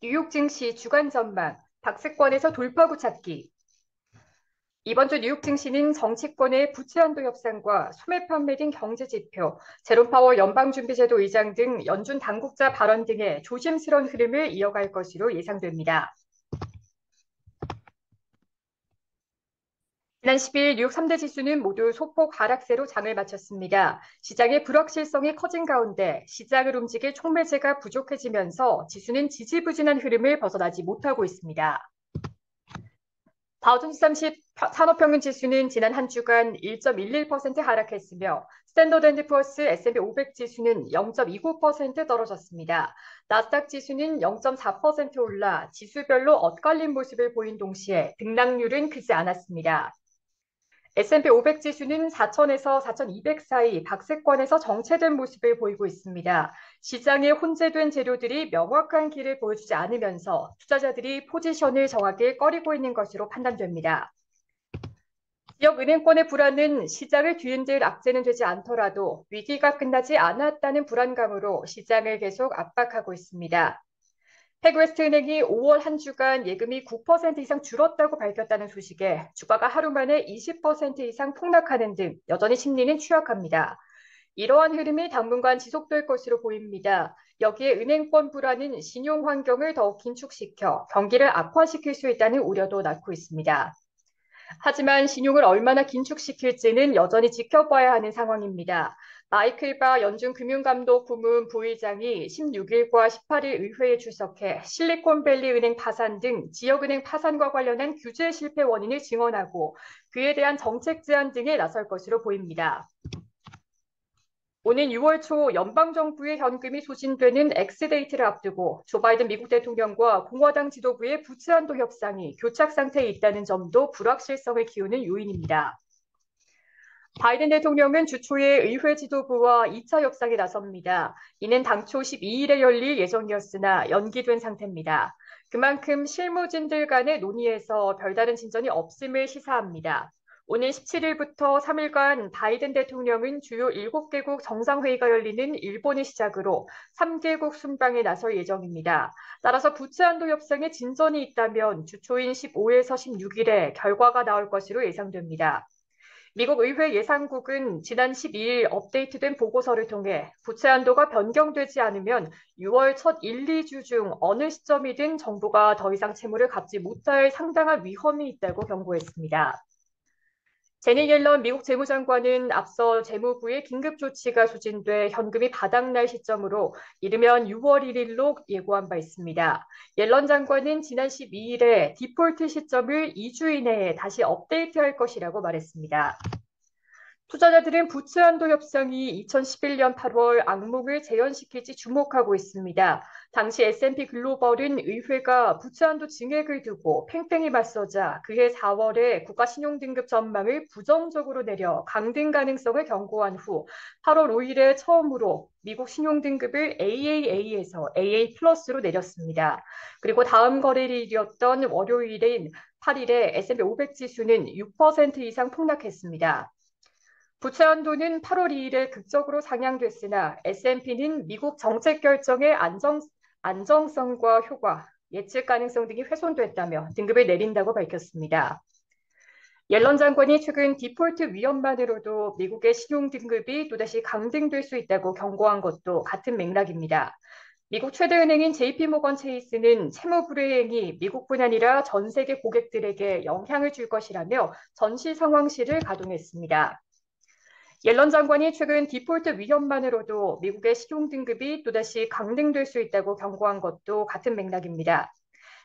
뉴욕 증시 주간 전망, 박스권에서 돌파구 찾기. 이번 주 뉴욕 증시는 정치권의 부채 한도 협상과 소매 판매 등 경제 지표, 제롬 파월 연방준비제도 의장 등 연준 당국자 발언 등의 조심스러운 흐름을 이어갈 것으로 예상됩니다. 지난 10일 뉴욕 3대 지수는 모두 소폭 하락세로 장을 마쳤습니다. 시장의 불확실성이 커진 가운데 시장을 움직일 촉매제가 부족해지면서 지수는 지지부진한 흐름을 벗어나지 못하고 있습니다. 다우존스 30 산업평균 지수는 지난 한 주간 1.11% 하락했으며 스탠더드앤드푸어스 S&P 500 지수는 0.29% 떨어졌습니다. 나스닥 지수는 0.4% 올라 지수별로 엇갈린 모습을 보인 동시에 등락률은 크지 않았습니다. S&P 500 지수는 4천에서 4,200 사이 박스권에서 정체된 모습을 보이고 있습니다. 시장에 혼재된 재료들이 명확한 길을 보여주지 않으면서 투자자들이 포지션을 정하길 꺼리고 있는 것으로 판단됩니다. 지역 은행권의 불안은 시장을 뒤흔들 악재는 되지 않더라도 위기가 끝나지 않았다는 불안감으로 시장을 계속 압박하고 있습니다. 패그웨스트은행이 5월 한 주간 예금이 9% 이상 줄었다고 밝혔다는 소식에 주가가 하루 만에 20% 이상 폭락하는 등 여전히 심리는 취약합니다. 이러한 흐름이 당분간 지속될 것으로 보입니다. 여기에 은행권 불안은 신용 환경을 더욱 긴축시켜 경기를 악화시킬 수 있다는 우려도 낳고 있습니다. 하지만 신용을 얼마나 긴축시킬지는 여전히 지켜봐야 하는 상황입니다. 마이클 바 연준 금융감독 부문 부의장이 16일과 18일 의회에 출석해 실리콘밸리 은행 파산 등 지역은행 파산과 관련한 규제 실패 원인을 증언하고 그에 대한 정책 제안 등에 나설 것으로 보입니다. 오는 6월 초 연방정부의 현금이 소진되는 엑스데이트를 앞두고 조 바이든 미국 대통령과 공화당 지도부의 부채 한도 협상이 교착 상태에 있다는 점도 불확실성을 키우는 요인입니다. 바이든 대통령은 주 초에 의회 지도부와 2차 협상에 나섭니다. 이는 당초 12일에 열릴 예정이었으나 연기된 상태입니다. 그만큼 실무진들 간의 논의에서 별다른 진전이 없음을 시사합니다. 오늘 17일부터 3일간 바이든 대통령은 주요 7개국 정상회의가 열리는 일본을 시작으로 3개국 순방에 나설 예정입니다. 따라서 부채 한도 협상에 진전이 있다면 주초인 15에서 16일에 결과가 나올 것으로 예상됩니다. 미국 의회 예산국은 지난 12일 업데이트된 보고서를 통해 부채 한도가 변경되지 않으면 6월 첫 1, 2주 중 어느 시점이든 정부가 더 이상 채무를 갚지 못할 상당한 위험이 있다고 경고했습니다. 제니 옐런 미국 재무장관은 앞서 재무부의 긴급 조치가 소진돼 현금이 바닥날 시점으로 이르면 6월 1일로 예고한 바 있습니다. 옐런 장관은 지난 12일에 디폴트 시점을 2주 이내에 다시 업데이트할 것이라고 말했습니다. 투자자들은 부채 한도 협상이 2011년 8월 악몽을 재현시킬지 주목하고 있습니다. 당시 S&P 글로벌은 의회가 부채 한도 증액을 두고 팽팽히 맞서자 그해 4월에 국가 신용등급 전망을 부정적으로 내려 강등 가능성을 경고한 후 8월 5일에 처음으로 미국 신용등급을 AAA에서 AA 플러스로 내렸습니다. 그리고 다음 거래일이었던 월요일인 8일에 S&P 500 지수는 6% 이상 폭락했습니다. 부채 한도는 8월 2일에 극적으로 상향됐으나 S&P는 미국 정책 결정의 안정성과 효과, 예측 가능성 등이 훼손됐다며 등급을 내린다고 밝혔습니다. 옐런 장관이 최근 디폴트 위험만으로도 미국의 신용 등급이 또다시 강등될 수 있다고 경고한 것도 같은 맥락입니다. 미국 최대 은행인 JP모건 체이스는 채무 불이행이 미국뿐 아니라 전 세계 고객들에게 영향을 줄 것이라며 전시 상황실을 가동했습니다. 옐런 장관이 최근 디폴트 위험만으로도 미국의 신용 등급이 또다시 강등될 수 있다고 경고한 것도 같은 맥락입니다.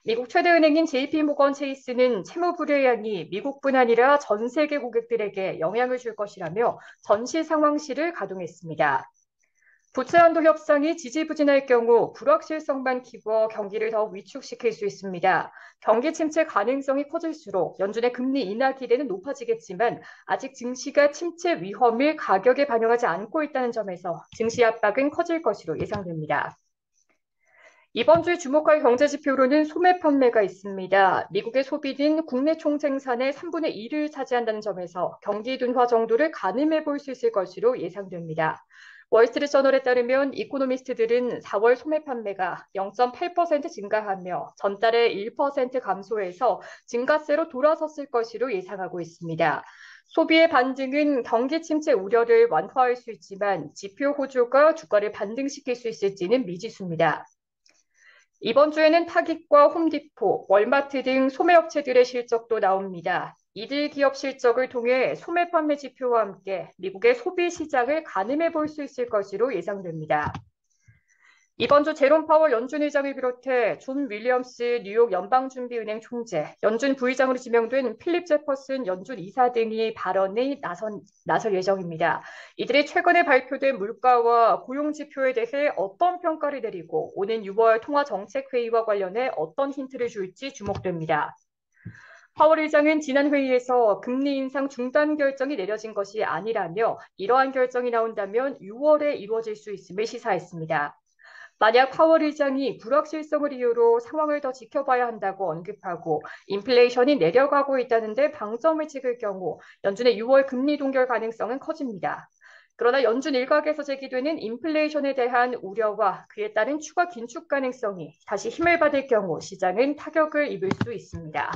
미국 최대 은행인 JP모건 체이스는 채무 불이행이 미국뿐 아니라 전 세계 고객들에게 영향을 줄 것이라며 전시 상황실을 가동했습니다. 부채 한도 협상이 지지부진할 경우 불확실성만 키워 경기를 더욱 위축시킬 수 있습니다. 경기 침체 가능성이 커질수록 연준의 금리 인하 기대는 높아지겠지만 아직 증시가 침체 위험을 가격에 반영하지 않고 있다는 점에서 증시 압박은 커질 것으로 예상됩니다. 이번 주 주목할 경제 지표로는 소매 판매가 있습니다. 미국의 소비는 국내 총생산의 3분의 1을 차지한다는 점에서 경기 둔화 정도를 가늠해 볼 수 있을 것으로 예상됩니다. 월스트리트저널에 따르면 이코노미스트들은 4월 소매 판매가 0.8% 증가하며 전달의 1% 감소해서 증가세로 돌아섰을 것으로 예상하고 있습니다. 소비의 반등은 경기 침체 우려를 완화할 수 있지만 지표 호조가 주가를 반등시킬 수 있을지는 미지수입니다. 이번 주에는 타깃과 홈디포, 월마트 등 소매업체들의 실적도 나옵니다. 이들 기업 실적을 통해 소매 판매 지표와 함께 미국의 소비 시장을 가늠해 볼 수 있을 것으로 예상됩니다. 이번 주 제롬 파월 연준 의장을 비롯해 존 윌리엄스 뉴욕 연방준비은행 총재, 연준 부의장으로 지명된 필립 제퍼슨 연준 이사 등이 발언에 나설 예정입니다. 이들이 최근에 발표된 물가와 고용 지표에 대해 어떤 평가를 내리고 오는 6월 통화정책회의와 관련해 어떤 힌트를 줄지 주목됩니다. 파월 의장은 지난 회의에서 금리 인상 중단 결정이 내려진 것이 아니라며 이러한 결정이 나온다면 6월에 이루어질 수 있음을 시사했습니다. 만약 파월 의장이 불확실성을 이유로 상황을 더 지켜봐야 한다고 언급하고 인플레이션이 내려가고 있다는데 방점을 찍을 경우 연준의 6월 금리 동결 가능성은 커집니다. 그러나 연준 일각에서 제기되는 인플레이션에 대한 우려와 그에 따른 추가 긴축 가능성이 다시 힘을 받을 경우 시장은 타격을 입을 수 있습니다.